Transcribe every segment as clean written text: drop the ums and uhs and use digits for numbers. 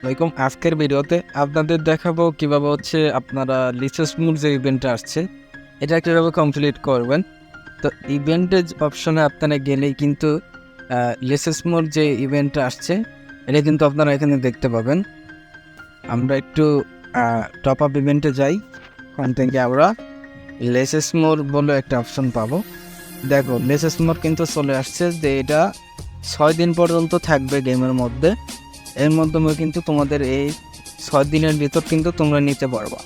Welcome. আজকের ভিডিওতে আপনাদের দেখাবো কিভাবে আপনারা লিসেস মুড যে ইভেন্টটা আসছে এটা কীভাবে কমপ্লিট করবেন। তো ইভেন্টের অপশনে আপনারা গেলেই কিন্তু লিসেস মুড যে ইভেন্টটা আসছে এটা কিন্তু আপনারা এখানে দেখতে পাবেন। আমরা একটু টপ আপ ইভেন্টে যাই, ওখান থেকে আমরা লেসেস মোর বলে একটা অপশন পাবো। দেখো লেসেস মোর কিন্তু চলে আসছে যে এটা 6 দিন পর্যন্ত থাকবে গেমের মধ্যে। এর মাধ্যমে কিন্তু তোমাদের এই 6 দিনের ভিতর কিন্তু তোমরা নিতে পারবা।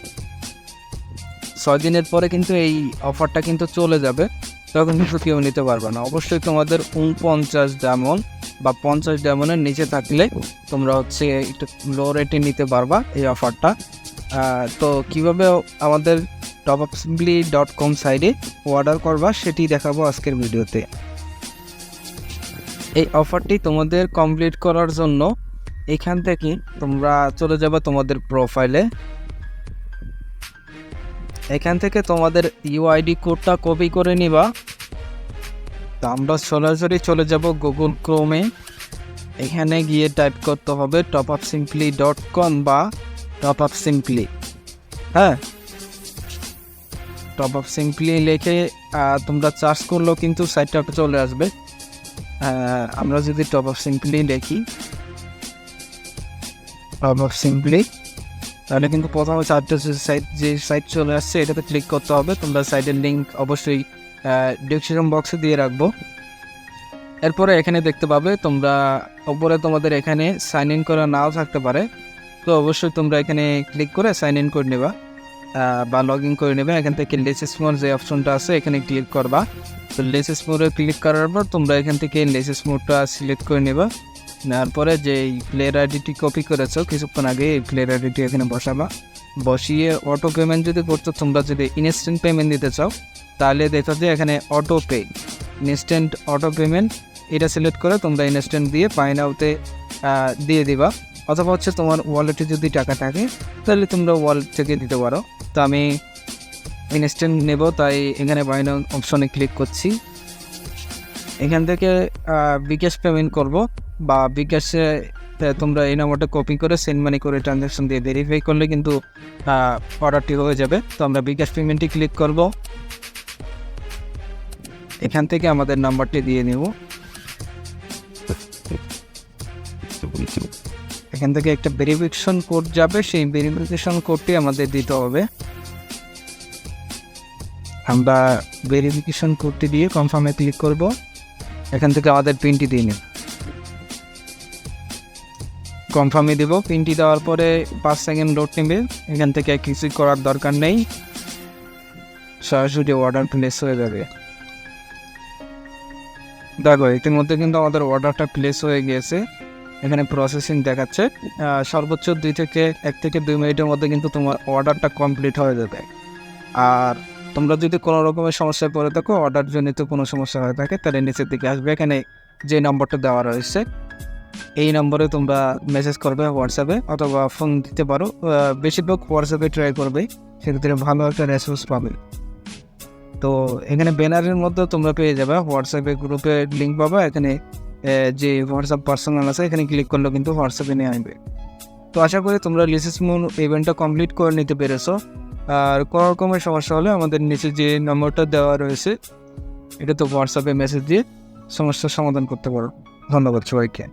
6 দিনের পরে কিন্তু এই অফারটা কিন্তু চলে যাবে, তখন কিন্তু কেউ নিতে পারবে না। অবশ্যই তোমাদের 49 ডায়মন্ড বা 50 ডায়মন্ডের নিচে থাকলে তোমরা একটু লো রেটে নিতে পারবা এই অফারটা। তো কীভাবে আমাদের topupsimply.com সাইটে অর্ডার করবা সেটি দেখাবো আজকের ভিডিওতে। এই অফারটি তোমাদের কমপ্লিট করার জন্য এখান থেকে তোমরা চলে যাবে তোমাদের প্রোফাইলে। এখান থেকে তোমাদের ইউআইডি কোডটা কপি করে নিবা। তো আমরা সরাসরি চলে যাব গুগল ক্রোমে। এখানে গিয়ে টাইপ করতে হবে topupsimply.com বা topupsimply। হ্যাঁ, topupsimply লিখে তোমরা সার্চ করলেও কিন্তু সাইটটা চলে আসবে। আমরা যদি topupsimply লিখি topupsimply, তাহলে কিন্তু প্রথমে যে সাইট চলে আসছে এটাতে ক্লিক করতে হবে। তোমরা সাইটের লিঙ্ক অবশ্যই ডিসক্রিপশন বক্সে দিয়ে রাখবো। এরপরে এখানে দেখতে পাবে তোমরা ওপরে তোমাদের এখানে সাইন ইন করা নাও থাকতে পারে, তো অবশ্যই তোমরা এখানে ক্লিক করে সাইন ইন করে নেবা বা লগ ইন করে নেবে। এখান থেকে লেসেস মোর যে অপশনটা আছে এখানে ক্লিক করবা। তো লেসেস মোরে ক্লিক করার পর তোমরা এখান থেকে লেসেস মোরটা সিলেক্ট করে নেবা। নেওয়ার পরে যে প্লেয়ার আইডিটি কপি করেছো কিছুক্ষণ আগে, এই প্লেয়ার আইডিটি এখানে বসাবা। বসিয়ে অটো পেমেন্ট যদি করছো, তোমরা যদি ইনস্ট্যান্ট পেমেন্ট দিতে চাও তাহলে দেখো যে এখানে auto pay, instant auto payment, এটা সিলেক্ট করে তোমরা ইনস্ট্যান্ট দিয়ে বাই নাওতে দিয়ে দিবা। অথবা তোমার ওয়ালেটে যদি টাকা থাকে তাহলে তোমরা ওয়ালেট থেকে দিতে পারো। তো আমি ইনস্ট্যান্ট নেব, তাই এখানে বাই নাও অপশনে ক্লিক করছি। এখান থেকে বিকাশ পেমেন্ট করব বা বিকাশে তোমরা এই নাম্বারটা কপি করে সেন্ড মানি করে ট্রানজ্যাকশন দিয়ে ভেরিফাই করলে কিন্তু অর্ডারটি হয়ে যাবে। তো আমরা বিকাশ পেমেন্টটি ক্লিক করব। এখান থেকে আমাদের নাম্বারটি দিয়ে নেব। এখান থেকে একটা ভেরিফিকেশন কোড যাবে, সেই ভেরিফিকেশন কোডটি আমাদের দিতে হবে। আমরা ভেরিফিকেশন কোডটি দিয়ে কনফার্মে ক্লিক করব। এখান থেকে আমাদের পিনটি দিয়ে নেব, কনফার্মে দেব। পিনটি দেওয়ার পরে 5 সেকেন্ড লোড নেবে। এখান থেকে কিছুই করার দরকার নেই, সরাসরি অর্ডার প্লেস হয়ে যাবে। দেখো ইতিমধ্যে কিন্তু আমাদের অর্ডারটা প্লেস হয়ে গিয়েছে। এখানে প্রসেসিং দেখাচ্ছে। সর্বোচ্চ 1 থেকে 2 মিনিটের মধ্যে কিন্তু তোমার অর্ডারটা কমপ্লিট হয়ে যাবে। আর তোমরা যদি কোনো রকমের সমস্যায় পড়ে থাকো, অর্ডার জনিত কোনো সমস্যা হয়ে থাকে, তাহলে নিচের দিকে আসবে। এখানে যে নম্বরটা দেওয়া রয়েছে এই নম্বরে তোমরা মেসেজ করবে হোয়াটসঅ্যাপে, অথবা ফোন দিতে পারো। বেশিরভাগ হোয়াটসঅ্যাপে ট্রাই করবে, সেক্ষেত্রে ভালো একটা রেসপন্স পাবে। তো এখানে ব্যানারের মধ্যে তোমরা পেয়ে যাবে হোয়াটসঅ্যাপে গ্রুপে লিঙ্ক পাবা। এখানে যে হোয়াটসঅ্যাপ পার্সোনাল আছে এখানে ক্লিক করলেও কিন্তু হোয়াটসঅ্যাপে নিয়ে আসবে। তো আশা করি তোমরা লিসেস মুন ইভেন্টটা কমপ্লিট করে নিতে পেরেছো। আর কোনো রকমের সমস্যা হলে আমাদের নিচে যে নম্বরটা দেওয়া রয়েছে এটা তো হোয়াটসঅ্যাপে মেসেজ দিয়ে সমস্যার সমাধান করতে পারো। ধন্যবাদ সবাইকে।